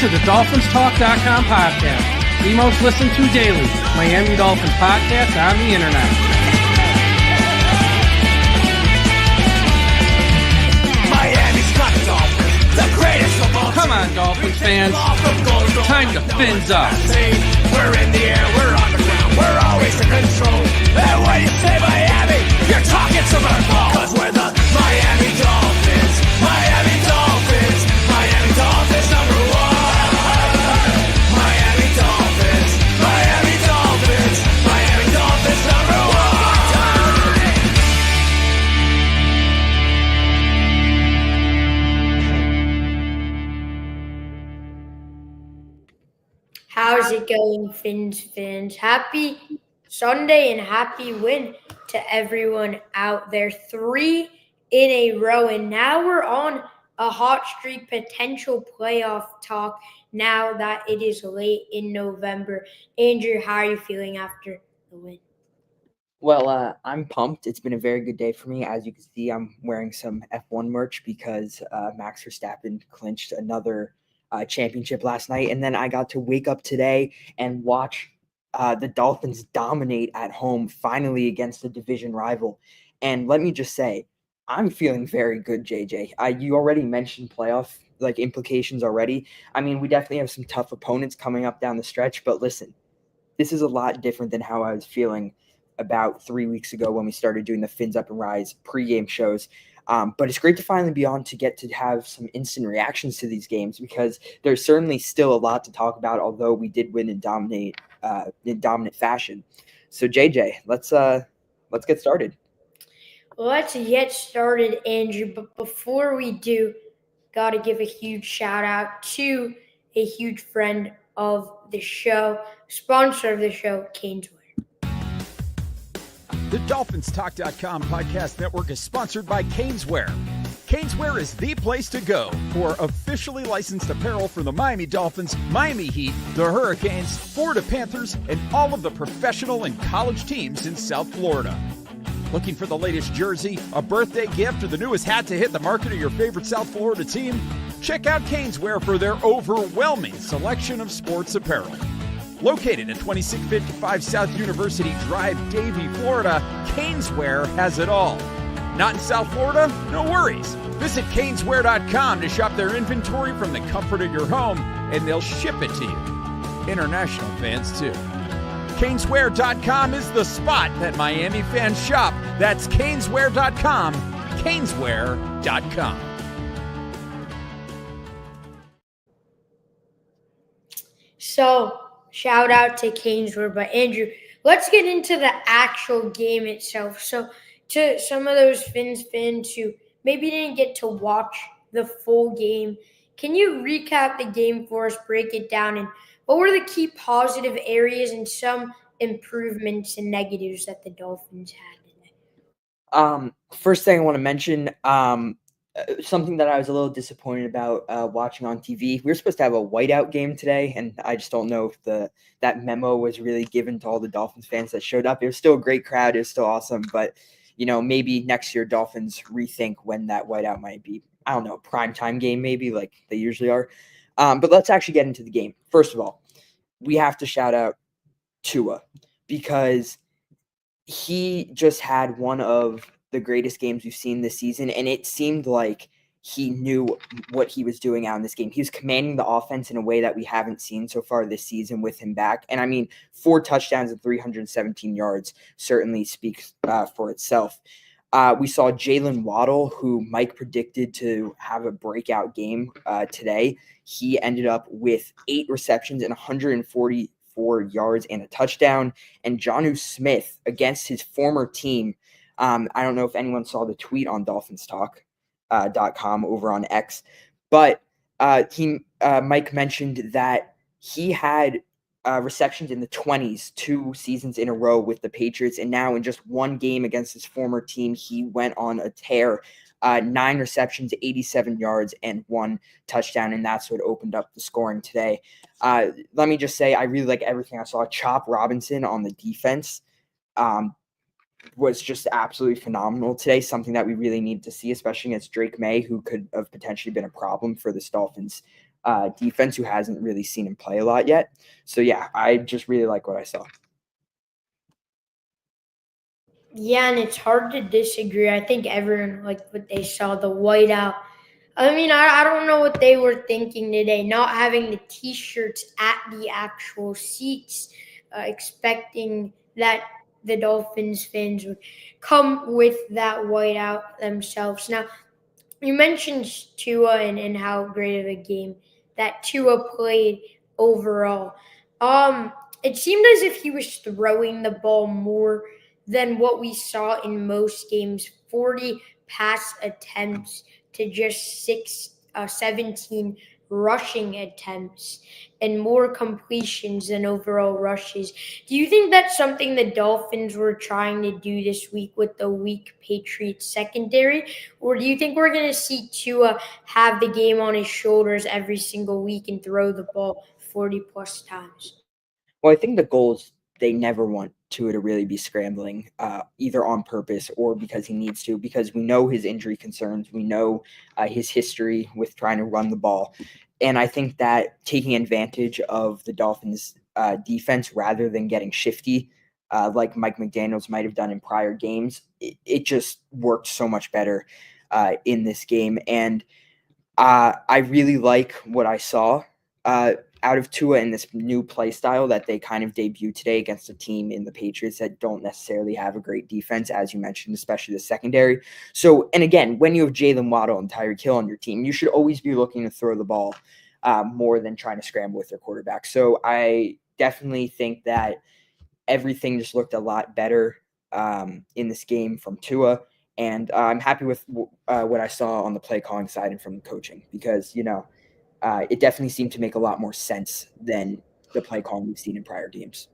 to the DolphinsTalk.com podcast, the most listened to daily Miami Dolphins podcast on the internet. Miami's got the Dolphins, the greatest of all. Come on, Dolphins fans. Time to fins up. We're in the air, we're on the ground, we're always in control. And when you say Miami, you're talking Super Bowl. 'Cause we're the Miami Dolphins, Miami Dolphins, Miami Dolphins number one. Miami Dolphins, Miami Dolphins, Miami Dolphins number one. How's it going, Fins fans? Happy Sunday and happy win to everyone out there. 3 in a row, and now we're on a hot streak, potential playoff talk now that it is late in November. Andrew, how are you feeling after the win? Well, I'm pumped. It's been a very good day for me. As you can see, I'm wearing some F1 merch because Max Verstappen clinched another championship last night. And then I got to wake up today and watch the Dolphins dominate at home, finally against a division rival. And let me just say, I'm feeling very good, JJ. You already mentioned playoff implications already. I mean, we definitely have some tough opponents coming up down the stretch, but listen, this is a lot different than how I was feeling about 3 weeks ago when we started doing the Fins Up and Rise pregame shows. But it's great to finally be on to get to have some instant reactions to these games because there's certainly still a lot to talk about, although we did win in dominant fashion. So JJ, let's get started. Let's get started, Andrew. But before we do, got to give a huge shout out to a huge friend of the show, sponsor of the show, Caneswear. The DolphinsTalk.com podcast network is sponsored by Caneswear. Caneswear is the place to go for officially licensed apparel for the Miami Dolphins, Miami Heat, the Hurricanes, Florida Panthers, and all of the professional and college teams in South Florida. Looking for the latest jersey, a birthday gift, or the newest hat to hit the market of your favorite South Florida team? Check out Caneswear for their overwhelming selection of sports apparel. Located at 2655 South University Drive, Davie, Florida, Caneswear has it all. Not in South Florida? No worries. Visit Caneswear.com to shop their inventory from the comfort of your home, and they'll ship it to you. International fans, too. Caneswear.com is the spot that Miami fans shop. That's Caneswear.com. Caneswear.com. So, shout out to Caneswear. But Andrew, let's get into the actual game itself. So to some of those Fins fans who maybe didn't get to watch the full game, can you recap the game for us, break it down, and what were the key positive areas and some improvements and negatives that the Dolphins had today? First thing I want to mention, something that I was a little disappointed about watching on TV. We were supposed to have a whiteout game today, and I just don't know if that memo was really given to all the Dolphins fans that showed up. It was still a great crowd. It was still awesome, but maybe next year Dolphins rethink when that whiteout might be. I don't know, primetime game maybe like they usually are. But let's actually get into the game. First of all, we have to shout out Tua because he just had one of the greatest games we've seen this season, and it seemed like he knew what he was doing out in this game. He was commanding the offense in a way that we haven't seen so far this season with him back. And I mean, 4 touchdowns and 317 yards certainly speaks for itself. We saw Jalen Waddle, who Mike predicted to have a breakout game today. He ended up with 8 receptions and 144 yards and a touchdown. And Jonnu Smith against his former team. I don't know if anyone saw the tweet on DolphinsTalk.com over on X, but Mike mentioned that he had receptions in the 20s 2 seasons in a row with the Patriots, and now in just one game against his former team, he went on a tear. 9 receptions, 87 yards, and 1 touchdown, and that's what opened up the scoring today. Let me just say, I really like everything I saw. Chop Robinson on the defense was just absolutely phenomenal today, something that we really need to see, especially against Drake May, who could have potentially been a problem for this Dolphins defense who hasn't really seen him play a lot yet. So, yeah, I just really like what I saw. Yeah, and it's hard to disagree. I think everyone liked what they saw, the whiteout. I mean, I don't know what they were thinking today, not having the T-shirts at the actual seats, expecting that the Dolphins fans would come with that whiteout themselves. Now, you mentioned Tua and how great of a game that Tua played overall. It seemed as if he was throwing the ball more than what we saw in most games. 40 pass attempts to just 17 rushing attempts and more completions than overall rushes. Do you think that's something the Dolphins were trying to do this week with the weak Patriots secondary? Or do you think we're going to see Tua have the game on his shoulders every single week and throw the ball 40 plus times? Well, I think the goal is they never want Tua to really be scrambling, either on purpose or because he needs to, because we know his injury concerns. We know his history with trying to run the ball. And I think that taking advantage of the Dolphins' defense rather than getting shifty, like Mike McDaniels might have done in prior games, it just worked so much better in this game. And I really like what I saw out of Tua in this new play style that they kind of debuted today against a team in the Patriots that don't necessarily have a great defense, as you mentioned, especially the secondary. So, and again, when you have Jalen Waddle and Tyreek Hill on your team, you should always be looking to throw the ball more than trying to scramble with your quarterback. So I definitely think that everything just looked a lot better in this game from Tua. And I'm happy with what I saw on the play calling side and from the coaching because, it definitely seemed to make a lot more sense than the play calling we've seen in prior games.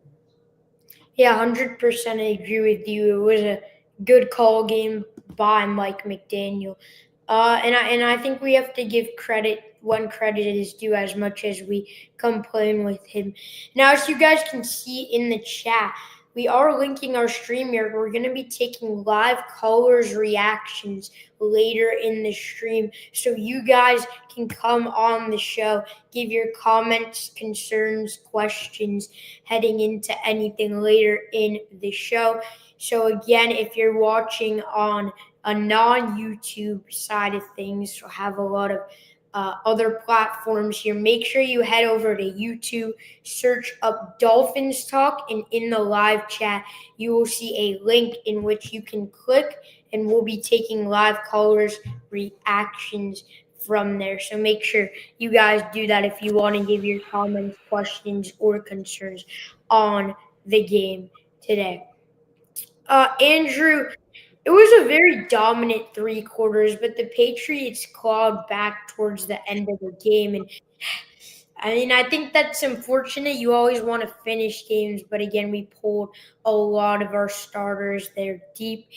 Yeah, 100% I agree with you. It was a good call game by Mike McDaniel. And I think we have to give credit when credit is due as much as we complain with him. Now, as you guys can see in the chat, we are linking our stream here. We're going to be taking live callers' reactions later in the stream. So you guys can come on the show, give your comments, concerns, questions heading into anything later in the show. So again, if you're watching on a non-YouTube side of things, so have a lot of other platforms here, make sure you head over to YouTube, search up Dolphins Talk, and in the live chat, you will see a link in which you can click, and we'll be taking live callers' reactions from there. So make sure you guys do that if you want to give your comments, questions, or concerns on the game today. Andrew, it was a very dominant 3 quarters, but the Patriots clawed back towards the end of the game. And I mean, I think that's unfortunate. You always want to finish games, but again, we pulled a lot of our starters. They're deep,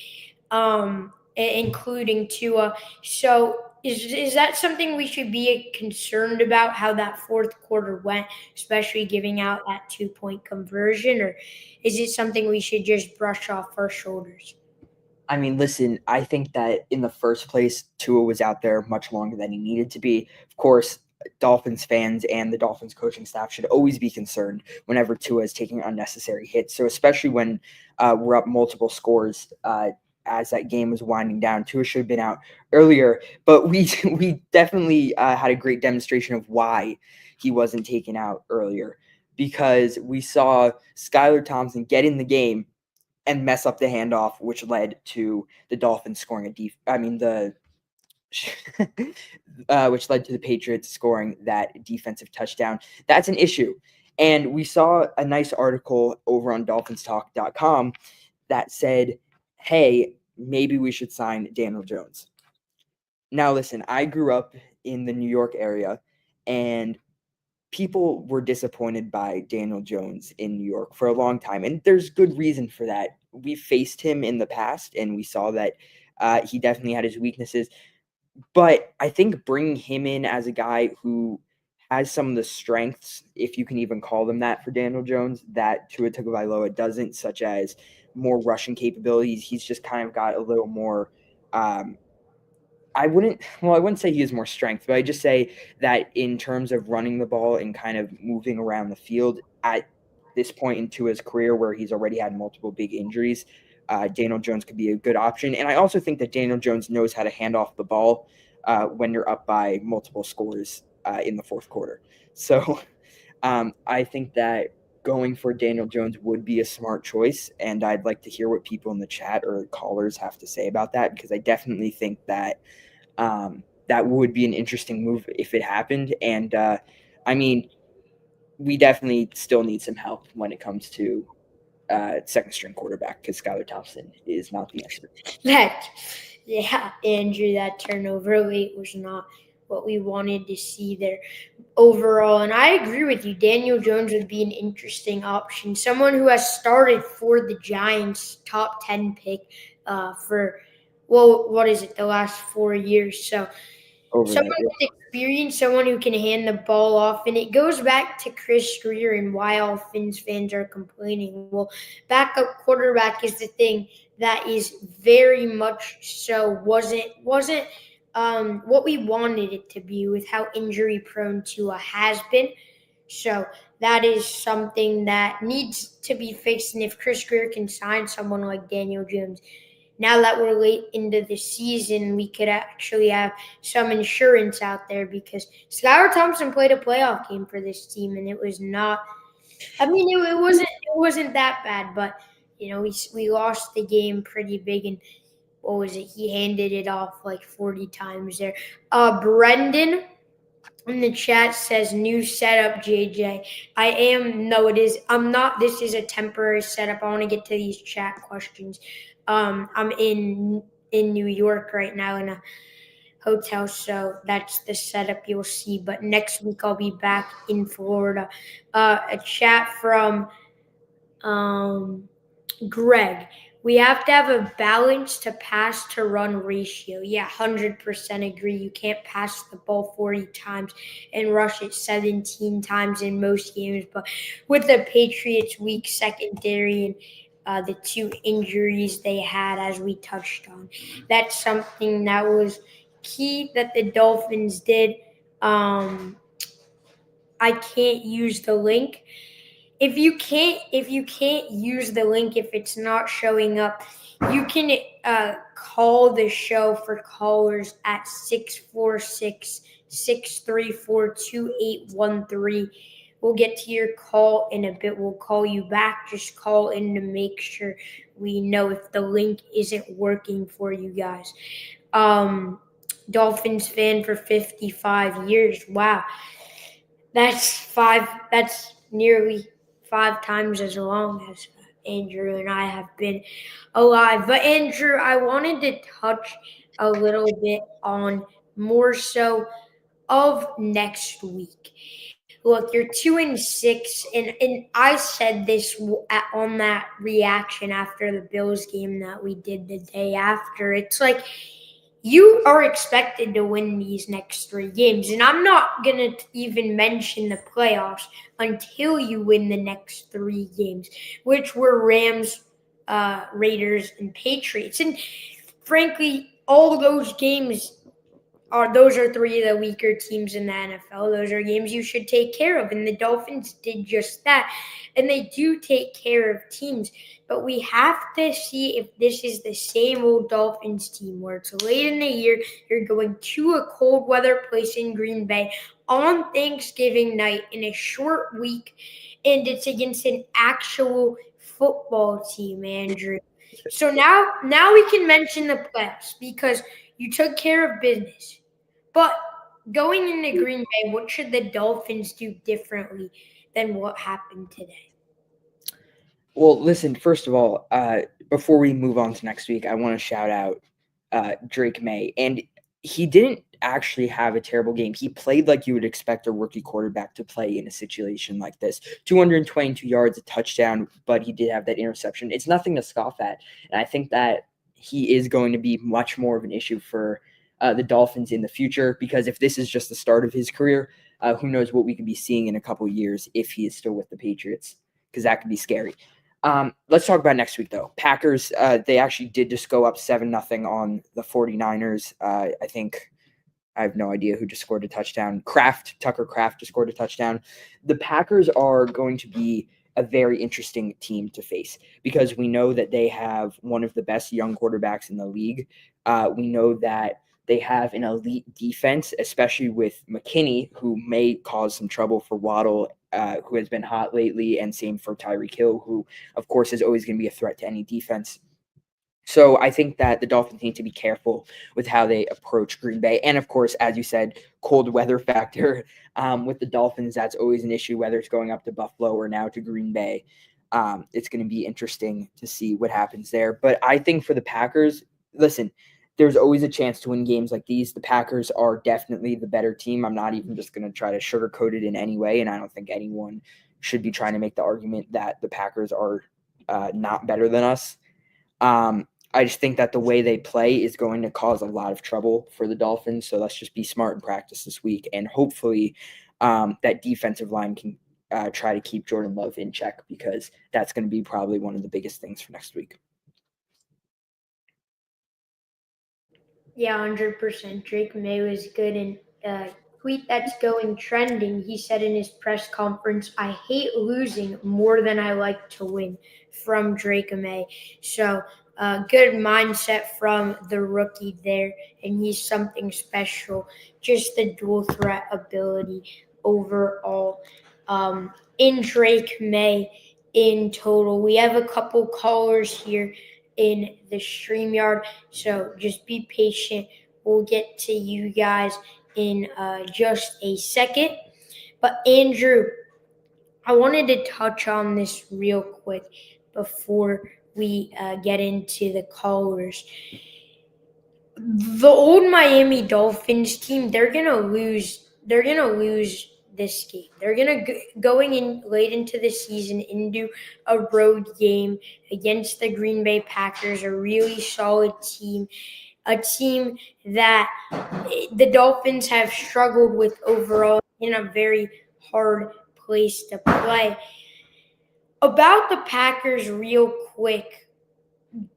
including Tua. So is that something we should be concerned about, how that 4th quarter went, especially giving out that 2-point conversion? Or is it something we should just brush off our shoulders? I mean, listen, I think that in the first place, Tua was out there much longer than he needed to be. Of course, Dolphins fans and the Dolphins coaching staff should always be concerned whenever Tua is taking unnecessary hits. So especially when we're up multiple scores as that game was winding down, Tua should have been out earlier. But we definitely had a great demonstration of why he wasn't taken out earlier, because we saw Skylar Thompson get in the game and mess up the handoff, which led to the Dolphins scoring which led to the Patriots scoring that defensive touchdown. That's an issue. And we saw a nice article over on dolphinstalk.com that said, hey, maybe we should sign Daniel Jones. Now, listen, I grew up in the New York area, and people were disappointed by Daniel Jones in New York for a long time, and there's good reason for that. We faced him in the past, and we saw that he definitely had his weaknesses. But I think bringing him in as a guy who has some of the strengths, if you can even call them that, for Daniel Jones, that Tua Tagovailoa doesn't, such as more rushing capabilities. He's just kind of got a little more I wouldn't say he has more strength, but I just say that in terms of running the ball and kind of moving around the field at this point into his career where he's already had multiple big injuries, Daniel Jones could be a good option. And I also think that Daniel Jones knows how to hand off the ball when you're up by multiple scores in the fourth quarter. So I think that going for Daniel Jones would be a smart choice, and I'd like to hear what people in the chat or callers have to say about that, because I definitely think that that would be an interesting move if it happened. And I mean, we definitely still need some help when it comes to second string quarterback, because Skylar Thompson is not the answer. Andrew, that turnover rate was not what we wanted to see there overall. And I agree with you. Daniel Jones would be an interesting option. Someone who has started for the Giants, top 10 pick for, the last 4 years. So someone with experience, someone who can hand the ball off. And it goes back to Chris Greer and why all Fins fans are complaining. Well, backup quarterback is the thing that is very much so wasn't what we wanted it to be with how injury prone Tua has been. So that is something that needs to be fixed. And if Chris Greer can sign someone like Daniel Jones, now that we're late into the season, we could actually have some insurance out there, because Skylar Thompson played a playoff game for this team, and it was not. I mean, it wasn't that bad, but we lost the game pretty big. And what was it? He handed it off like 40 times there. Brendan in the chat says, new setup, JJ. It is. I'm not. This is a temporary setup. I want to get to these chat questions. I'm in New York right now in a hotel, so that's the setup you'll see. But next week I'll be back in Florida. A chat from Greg. We have to have a balance to pass to run ratio. Yeah, 100% agree. You can't pass the ball 40 times and rush it 17 times in most games. But with the Patriots' weak secondary and the two injuries they had, as we touched on, that's something that was key that the Dolphins did. I can't use the link. If you can't use the link, if it's not showing up, you can call the show for callers at 646-634-2813. We'll get to your call in a bit. We'll call you back. Just call in to make sure we know if the link isn't working for you guys. Dolphins fan for 55 years. Wow. That's nearly 5 times as long as Andrew and I have been alive. But Andrew, I wanted to touch a little bit on more so of next week. Look, you're 2-6, and I said this on that reaction after the Bills game that we did the day after. It's like, you are expected to win these next 3 games. And I'm not going to even mention the playoffs until you win the next 3 games, which were Rams, Raiders, and Patriots. And frankly, all those games those are 3 of the weaker teams in the NFL. Those are games you should take care of. And the Dolphins did just that. And they do take care of teams. But we have to see if this is the same old Dolphins team where it's late in the year, you're going to a cold weather place in Green Bay on Thanksgiving night in a short week, and it's against an actual football team, Andrew. So now we can mention the playoffs because you took care of business. But going into Green Bay, what should the Dolphins do differently than what happened today? Well, listen, first of all, before we move on to next week, I want to shout out Drake May. And he didn't actually have a terrible game. He played like you would expect a rookie quarterback to play in a situation like this. 222 yards, a touchdown, but he did have that interception. It's nothing to scoff at. And I think that he is going to be much more of an issue for the Dolphins in the future, because if this is just the start of his career, who knows what we could be seeing in a couple of years if he is still with the Patriots, because that could be scary. Let's talk about next week, though. Packers, they actually did just go up 7-0 on the 49ers. I think I have no idea who just scored a touchdown. Tucker Kraft just scored a touchdown. The Packers are going to be a very interesting team to face because we know that they have one of the best young quarterbacks in the league. We know that they have an elite defense, especially with McKinney, who may cause some trouble for Waddle, who has been hot lately, and same for Tyreek Hill, who, of course, is always going to be a threat to any defense. So I think that the Dolphins need to be careful with how they approach Green Bay. And, of course, as you said, cold weather factor with the Dolphins, that's always an issue, whether it's going up to Buffalo or now to Green Bay. It's going to be interesting to see what happens there. But I think for the Packers, listen, there's always a chance to win games like these. The Packers are definitely the better team. I'm not even just going to try to sugarcoat it in any way, and I don't think anyone should be trying to make the argument that the Packers are not better than us. I just think that the way they play is going to cause a lot of trouble for the Dolphins. So let's just be smart in practice this week. And hopefully that defensive line can try to keep Jordan Love in check because that's going to be probably one of the biggest things for next week. Yeah, 100%. Drake May was good. And tweet that's going trending, he said in his press conference, "I hate losing more than I like to win," from Drake May. So good mindset from the rookie there, and he's something special. Just the dual threat ability overall. In Drake May, in total, we have a couple callers here in the StreamYard, so just be patient. We'll get to you guys in just a second. But Andrew, I wanted to touch on this real quick before we get into the callers. The old Miami Dolphins team, they're gonna lose. They're gonna lose this game. They're going in late into the season into a road game against the Green Bay Packers, a really solid team, a team that the Dolphins have struggled with overall, in a very hard place to play. About the Packers, real quick,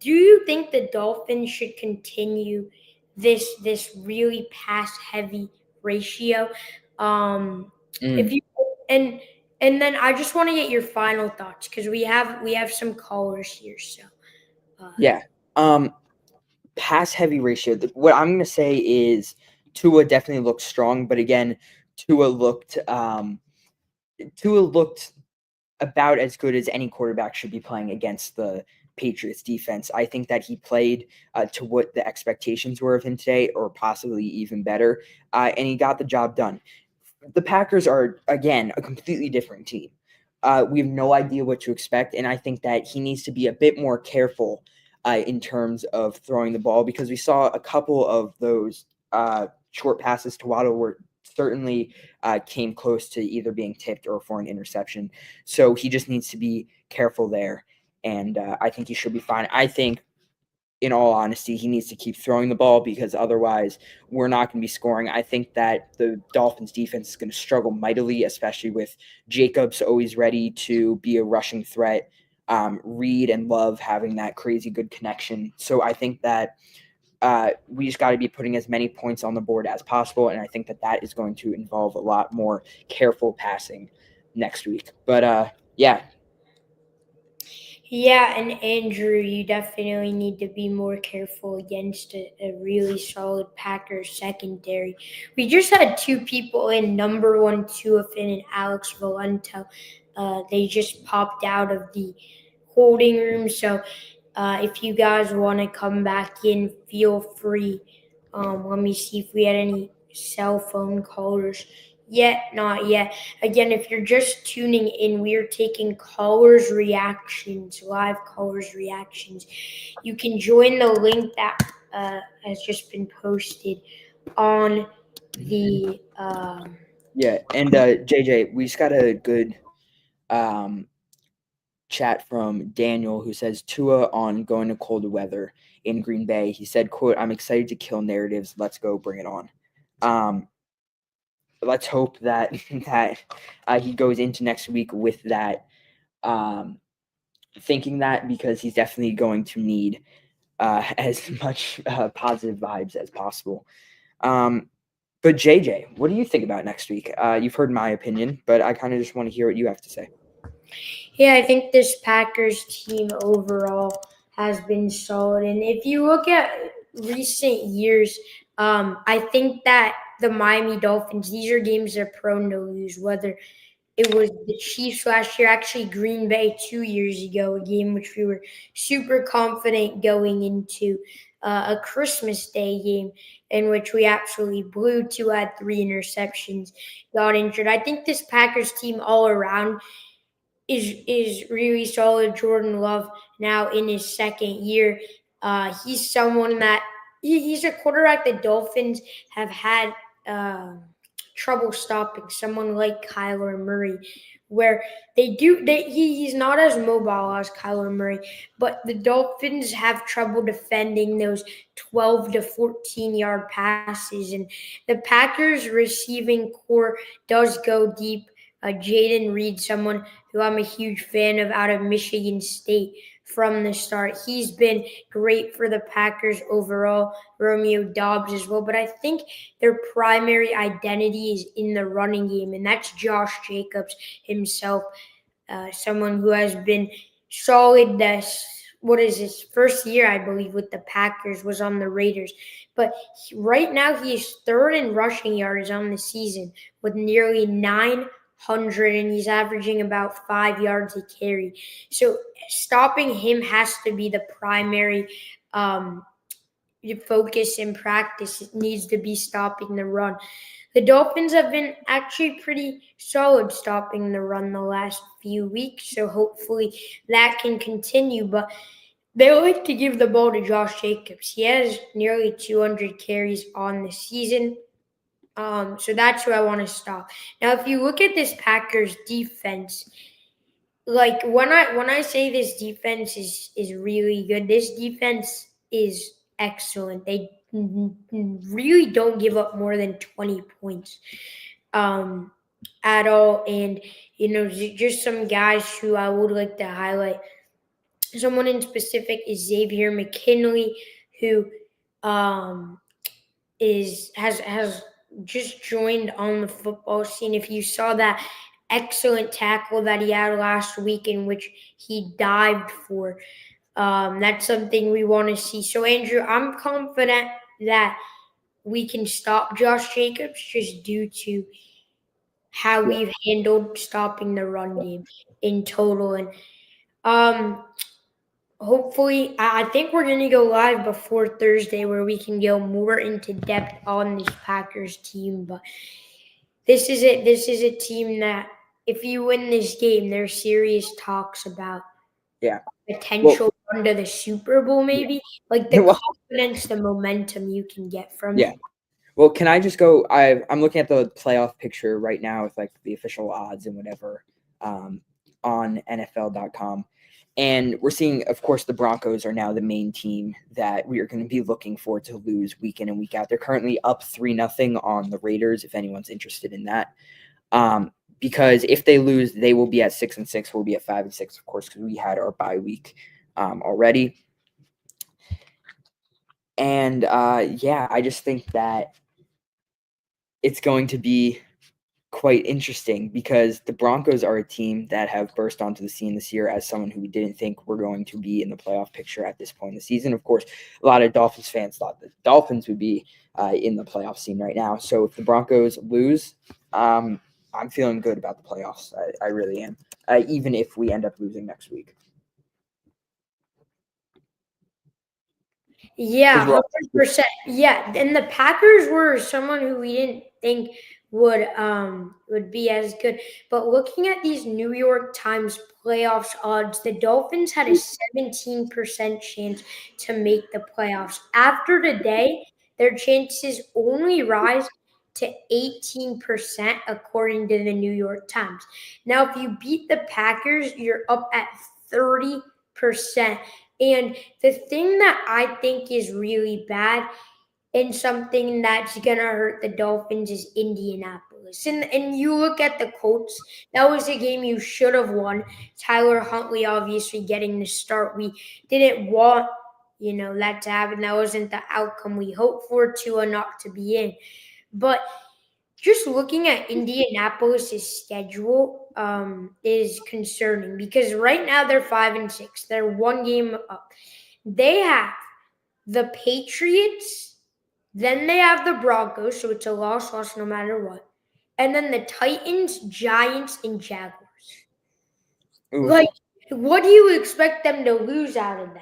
do you think the Dolphins should continue this really pass heavy ratio? If you and then I just want to get your final thoughts because we have some callers here. So Yeah. Pass heavy ratio. What I'm going to say is Tua definitely looked strong, but again, Tua looked about as good as any quarterback should be playing against the Patriots defense. I think that he played to what the expectations were of him today, or possibly even better, and he got the job done. The Packers are, again, a completely different team. We have no idea what to expect, and I think that he needs to be a bit more careful in terms of throwing the ball, because we saw a couple of those short passes to Waddle were certainly came close to either being tipped or for an interception. So he just needs to be careful there, and I think he should be fine. I think, in all honesty, he needs to keep throwing the ball because otherwise we're not going to be scoring. I think that the Dolphins defense is going to struggle mightily, especially with Jacobs always ready to be a rushing threat. Reed and Love having that crazy good connection. So I think that we just got to be putting as many points on the board as possible, and I think that that is going to involve a lot more careful passing next week. But yeah. Yeah, and Andrew, you definitely need to be more careful against a really solid Packers secondary. We just had two people in, number one Tua Finn and Alex Valento. They just popped out of the holding room. So if you guys want to come back in, feel free. Let me see if we had any cell phone callers. Yet, not yet. Again, if you're just tuning in, we are taking callers' reactions, live callers' reactions. You can join the link that has just been posted on the. Yeah, and JJ, we just got a good chat from Daniel, who says Tua on going to cold weather in Green Bay. He said, quote, "I'm excited to kill narratives. Let's go, bring it on." Let's hope that he goes into next week with that thinking that because he's definitely going to need as much positive vibes as possible. But JJ, what do you think about next week? You've heard my opinion, but I kind of just want to hear what you have to say. Yeah, I think this Packers team overall has been solid. And if you look at recent years, I think that the Miami Dolphins, these are games they're prone to lose, whether it was the Chiefs last year, actually Green Bay 2 years ago, a game which we were super confident going into, a Christmas Day game in which we absolutely blew. Two had 3 interceptions, got injured. I think this Packers team all around is really solid. Jordan Love now in his second year. He's someone that he's a quarterback the Dolphins have had trouble stopping. Someone like Kyler Murray, where he's not as mobile as Kyler Murray, but the Dolphins have trouble defending those 12 to 14-yard passes, and the Packers receiving core does go deep. Jaden Reed, someone who I'm a huge fan of out of Michigan State from the start. He's been great for the Packers overall. Romeo Dobbs as well. But I think their primary identity is in the running game, and that's Josh Jacobs himself, someone who has been solid. What is his first year, I believe, with the Packers was on the Raiders. But right now he is third in rushing yards on the season with nearly 900, and he's averaging about 5 yards a carry. So stopping him has to be the primary focus in practice. It needs to be stopping the run. The Dolphins have been actually pretty solid stopping the run the last few weeks, so hopefully that can continue. But they like to give the ball to Josh Jacobs. He has nearly 200 carries on the season. So that's who I want to stop. Now, if you look at this Packers defense, like when I say this defense is really good, this defense is excellent. They really don't give up more than 20 points at all. And just some guys who I would like to highlight. Someone in specific is Xavier McKinley, who has just joined on the football scene. If you saw that excellent tackle that he had last week in which he dived for, that's something we want to see. So, Andrew, I'm confident that we can stop Josh Jacobs just due to how we've handled stopping the run game in total. And hopefully, I think we're going to go live before Thursday where we can go more into depth on this Packers team. But this is it. This is a team that if you win this game, there's serious talks about potential run to the Super Bowl maybe. Like the confidence, the momentum you can get from it. Well, can I just go? I'm looking at the playoff picture right now with like the official odds and whatever on NFL.com. And we're seeing, of course, the Broncos are now the main team that we are going to be looking for to lose week in and week out. They're currently up 3-0 on the Raiders, if anyone's interested in that. Because if they lose, they will be at 6-6. We'll be at 5-6, of course, because we had our bye week already. And I just think that it's going to be quite interesting because the Broncos are a team that have burst onto the scene this year as someone who we didn't think were going to be in the playoff picture at this point in the season. Of course, a lot of Dolphins fans thought the Dolphins would be in the playoff scene right now. So if the Broncos lose, I'm feeling good about the playoffs. I really am, even if we end up losing next week. Yeah, 100%. Yeah, and the Packers were someone who we didn't think would be as good. But looking at these New York Times playoffs odds, the Dolphins had a 17% chance to make the playoffs. After today, their chances only rise to 18% according to the New York Times. Now, if you beat the Packers, you're up at 30%. And the thing that I think is really bad and something that's gonna hurt the Dolphins is Indianapolis. And you look at the Colts, that was a game you should have won. Tyler Huntley obviously getting the start. We didn't want, that to happen. That wasn't the outcome we hoped for, Tua not to be in. But just looking at Indianapolis's schedule is concerning because right now they're 5-6. They're one game up. They have the Patriots, then they have the Broncos, so it's a loss no matter what. And then the Titans, Giants, and Jaguars. Ooh. Like, what do you expect them to lose out of them?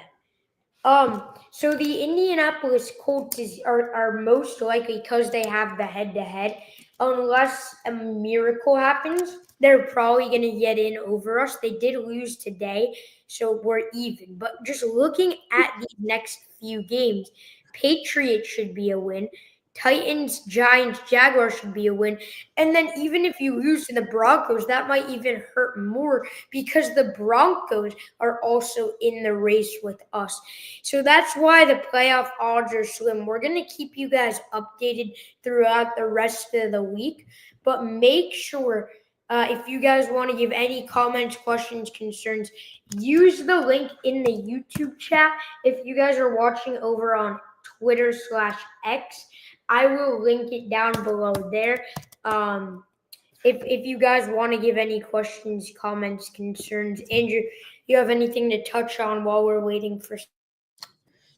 So the Indianapolis Colts are most likely, because they have the head-to-head, unless a miracle happens, they're probably going to get in over us. They did lose today, so we're even. But just looking at these next few games, Patriots should be a win. Titans, Giants, Jaguars should be a win. And then even if you lose to the Broncos, that might even hurt more because the Broncos are also in the race with us. So that's why the playoff odds are slim. We're going to keep you guys updated throughout the rest of the week, but make sure if you guys want to give any comments, questions, concerns, use the link in the YouTube chat. If you guys are watching over on Twitter/X, I will link it down below there. If you guys want to give any questions, comments, concerns, Andrew, you have anything to touch on while we're waiting for?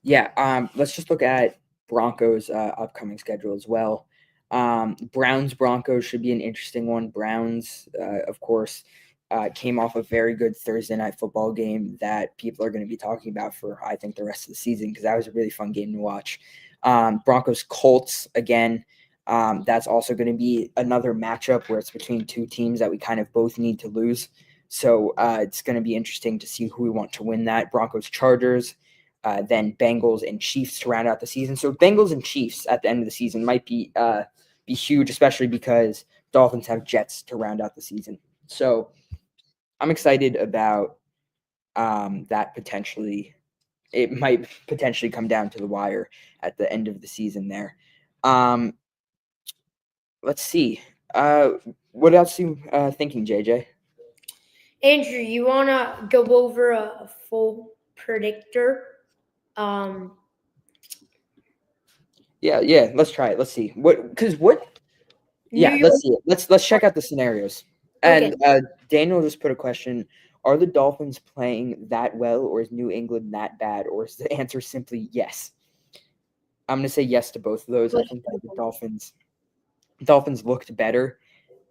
Yeah, let's just look at Broncos' upcoming schedule as well. Browns-Broncos should be an interesting one. Browns, of course, came off a very good Thursday night football game that people are going to be talking about for, I think, the rest of the season because that was a really fun game to watch. Broncos-Colts, again, that's also going to be another matchup where it's between two teams that we kind of both need to lose. So it's going to be interesting to see who we want to win that. Broncos-Chargers, then Bengals and Chiefs to round out the season. So Bengals and Chiefs at the end of the season might be huge, especially because Dolphins have Jets to round out the season. So I'm excited about that potentially. It might potentially come down to the wire at the end of the season there. Let's see. What else are you thinking, JJ? Andrew, you want to go over a full predictor? Yeah. Let's try it. Let's see. Yeah, let's see it. Let's check out the scenarios. And Daniel just put a question: are the Dolphins playing that well, or is New England that bad, or is the answer simply yes? I'm gonna say yes to both of those. I think that the Dolphins looked better,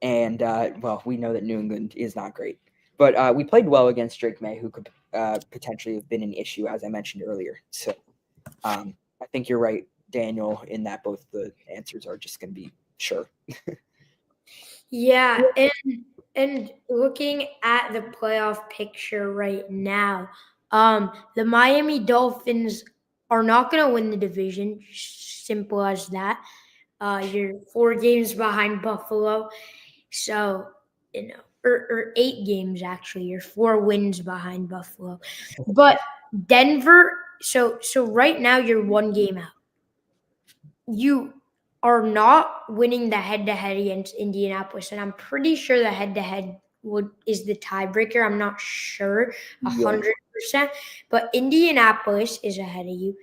and well, we know that New England is not great, but we played well against Drake May, who could potentially have been an issue, as I mentioned earlier. So I think you're right, Daniel, in that both the answers are just going to be sure. Yeah, and looking at the playoff picture right now, the Miami Dolphins are not going to win the division. Simple as that. You're 4 games behind Buffalo, so or 8 games actually. You're 4 wins behind Buffalo, but Denver. So right now you're 1 game out. You are not winning the head-to-head against Indianapolis, and I'm pretty sure the head-to-head is the tiebreaker. I'm not sure 100%, but Indianapolis is ahead of you.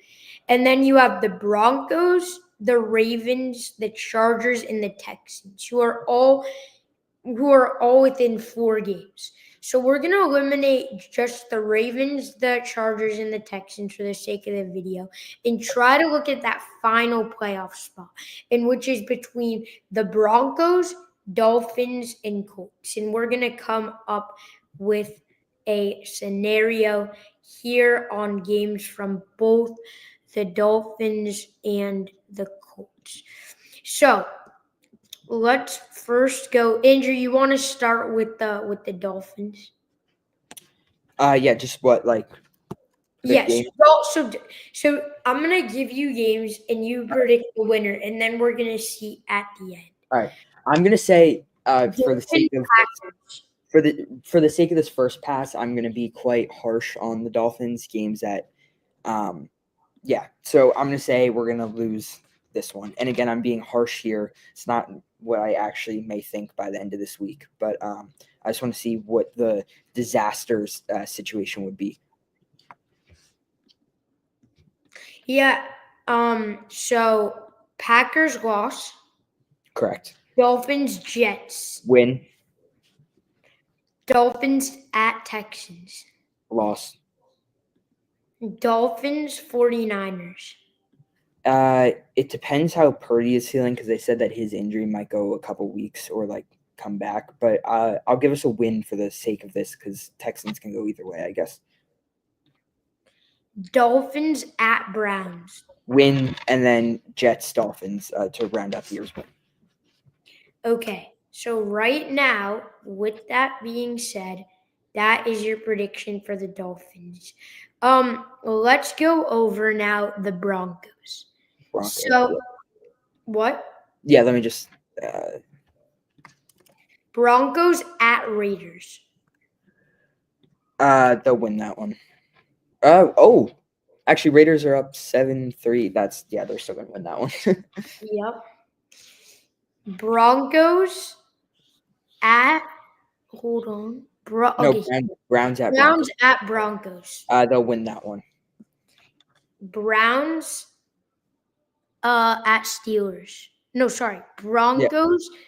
And then you have the Broncos, the Ravens, the Chargers, and the Texans, who are all within 4 games. So we're going to eliminate just the Ravens, the Chargers, and the Texans for the sake of the video and try to look at that final playoff spot, in which is between the Broncos, Dolphins, and Colts. And we're going to come up with a scenario here on games from both the Dolphins and the Colts. So let's first go. Andrew, you want to start with the Dolphins? Yeah, just what Yes. game? Well, so I'm gonna give you games and you predict the winner, and then we're gonna see at the end. All right, I'm gonna say for the sake of this first pass, I'm gonna be quite harsh on the Dolphins games that, yeah. So I'm gonna say we're gonna lose this one. And again, I'm being harsh here. It's not what I actually may think by the end of this week, but I just want to see what the disasters situation would be. Yeah. So Packers loss. Correct. Dolphins Jets. Win. Dolphins at Texans. Loss. Dolphins 49ers. It depends how Purdy is feeling because they said that his injury might go a couple weeks or like come back. But I'll give us a win for the sake of this because Texans can go either way, I guess. Dolphins at Browns. Win, and then Jets Dolphins to round out the year's win. Okay, so right now, with that being said, that is your prediction for the Dolphins. Let's go over now the Broncos. Broncos. So, what? Yeah, let me just. Broncos at Raiders. They'll win that one. Actually, Raiders are up 7-3. They're still gonna win that one. Yep. Broncos at. Hold on. Browns at Browns at Broncos. They'll win that one. Browns at Steelers. No, sorry. Broncos. Yeah.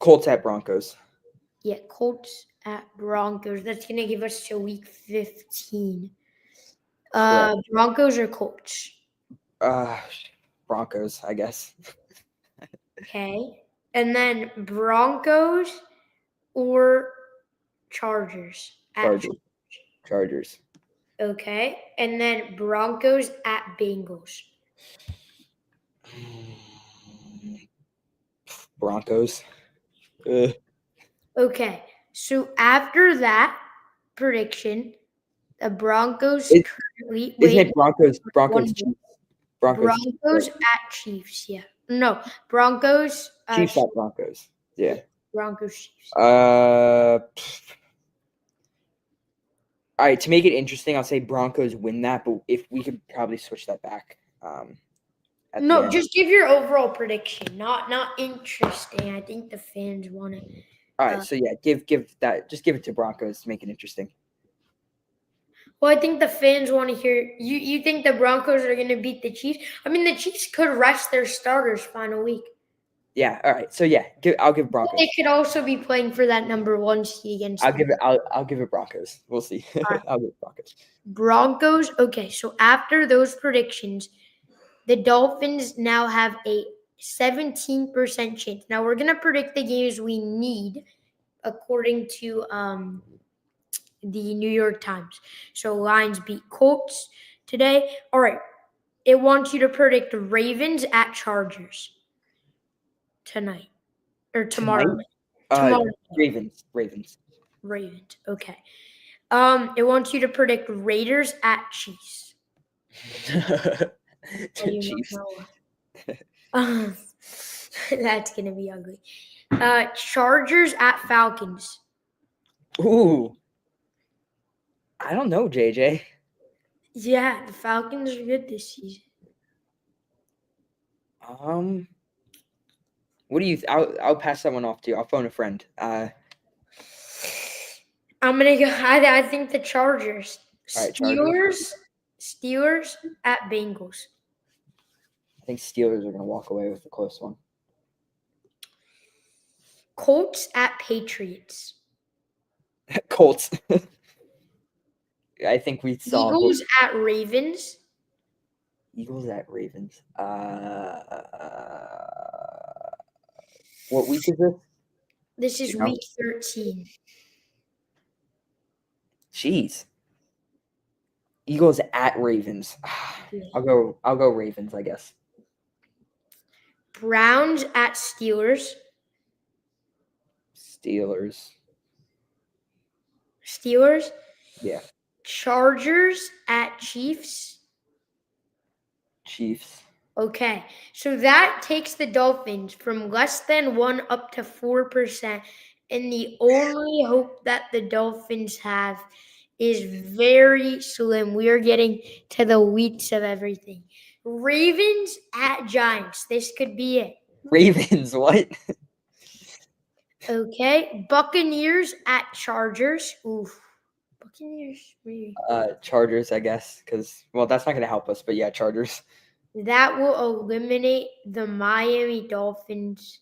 Colts at Broncos. Yeah, Colts at Broncos. That's going to give us to week 15. Broncos or Colts? Broncos, I guess. Okay. And then Broncos or Chargers? Chargers. Okay. And then Broncos at Bengals. Broncos. Okay. So after that prediction, the Broncos currently isn't it Broncos Chiefs? Broncos at Chiefs, yeah. No, Broncos Chiefs at Broncos. Yeah. Broncos Chiefs. All right, to make it interesting, I'll say Broncos win that, but if we could probably switch that back. No, just give your overall prediction. Not interesting. I think the fans want it. All right, so yeah, give it to Broncos to make it interesting. Well, I think the fans want to hear you think the Broncos are going to beat the Chiefs? I mean, the Chiefs could rest their starters final week. Yeah, all right. So yeah, I'll give Broncos. They could also be playing for that number 1 seed against. I'll give it Broncos. We'll see. Right. I'll give it Broncos. Broncos. Okay, so after those predictions, the Dolphins now have a 17% chance. Now we're gonna predict the games we need according to the New York Times. So Lions beat Colts today. All right. It wants you to predict Ravens at Chargers tonight or tomorrow. Tomorrow. Ravens. Okay. It wants you to predict Raiders at Chiefs. Chiefs. That's gonna be ugly. Chargers at Falcons. Ooh. I don't know, JJ. Yeah, the Falcons are good this season. What do you? I'll pass that one off to you. I'll phone a friend. I'm gonna go. I think the Chargers. All right, Chargers. Steelers at Bengals. I think Steelers are gonna walk away with a close one. Colts at Patriots. Colts. I think we saw Eagles at Ravens. Eagles at Ravens. What week is this? This is week 13. Jeez. Eagles at Ravens. I'll go Ravens, I guess. Browns at Steelers. Steelers? Yeah. Chargers at Chiefs. Okay, so that takes the Dolphins from less than 1 up to 4%. And the only hope that the Dolphins have is very slim. We are getting to the weeds of everything. Ravens at Giants. This could be it. Ravens, what? Okay. Buccaneers at Chargers. Oof. Buccaneers. Maybe. Chargers, I guess, because that's not going to help us. But yeah, Chargers. That will eliminate the Miami Dolphins.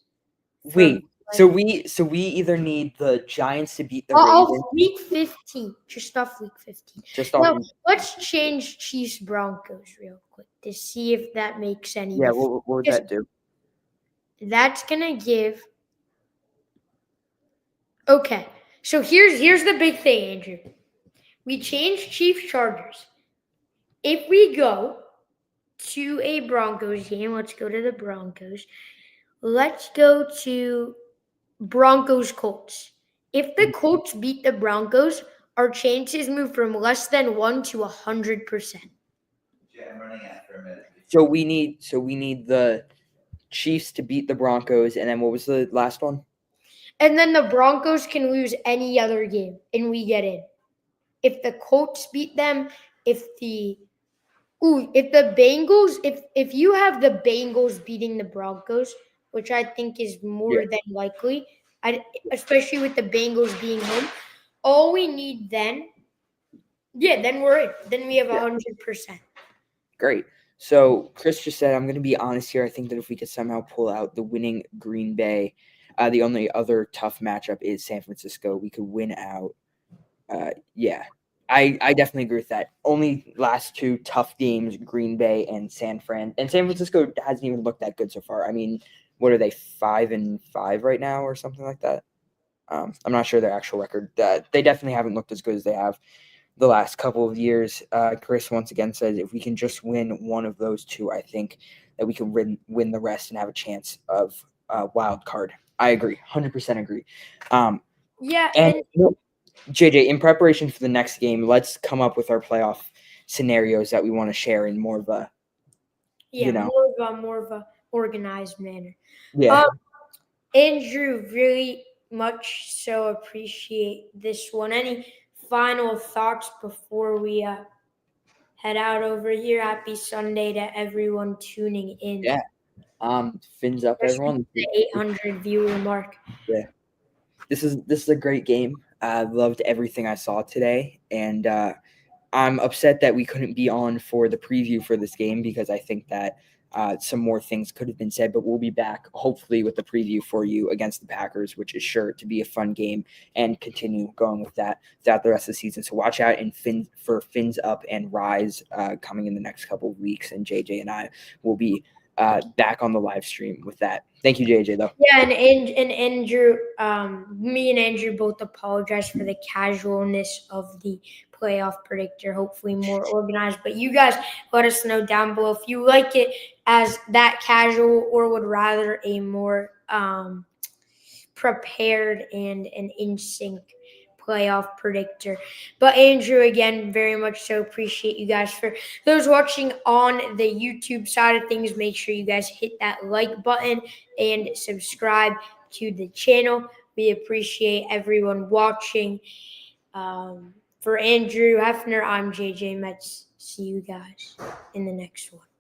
Wait, so we either need the Giants to beat the Ravens, Week 15. Just off week 15. just Now, off. let's change Chiefs Broncos real quick to see if that makes any Yeah, difference. what would that do? That's gonna give. Okay, so here's the big thing, Andrew. We changed Chiefs Chargers. If we go to a Broncos game, let's go to the Broncos. Let's go to Broncos Colts. If the Colts beat the Broncos, our chances move from less than 1 to 100%. Yeah, I'm running out for a minute. So we need the Chiefs to beat the Broncos, and then what was the last one? And then the Broncos can lose any other game, and we get in. If the Colts beat them, if the Bengals, if you have the Bengals beating the Broncos, which I think is more than likely, especially with the Bengals being home, all we need then we're in. Then we have 100%. Great. So Chris just said, I'm going to be honest here. I think that if we could somehow pull out the winning Green Bay, the only other tough matchup is San Francisco. We could win out. I definitely agree with that. Only last two tough games, Green Bay and San Fran. And San Francisco hasn't even looked that good so far. I mean, what are they, 5-5 right now or something like that? I'm not sure their actual record. They definitely haven't looked as good as they have the last couple of years. Chris once again says if we can just win one of those two, I think that we can win the rest and have a chance of wild card. I agree, 100% agree. And JJ, in preparation for the next game, let's come up with our playoff scenarios that we want to share in more of a more of a organized manner. Yeah. Andrew, really much so appreciate this one. Any final thoughts before we head out over here? Happy Sunday to everyone tuning in. Yeah. Fins up, everyone. The 800 viewer mark. Yeah. This is a great game. I loved everything I saw today, and I'm upset that we couldn't be on for the preview for this game because I think that some more things could have been said, but we'll be back hopefully with the preview for you against the Packers, which is sure to be a fun game, and continue going with that throughout the rest of the season. So watch out for Fins Up and Rise coming in the next couple of weeks, and JJ and I will be back on the live stream with that. Thank you, JJ, though. Yeah, and Andrew, me and Andrew both apologize for the casualness of the playoff predictor. Hopefully more organized. But you guys let us know down below if you like it as that casual or would rather a more prepared and an in sync playoff predictor. But Andrew, again, very much so appreciate you guys. For those watching on the YouTube side of things, make sure you guys hit that like button and subscribe to the channel. We appreciate everyone watching. For Andrew Hefner, I'm JJ Metz. See you guys in the next one.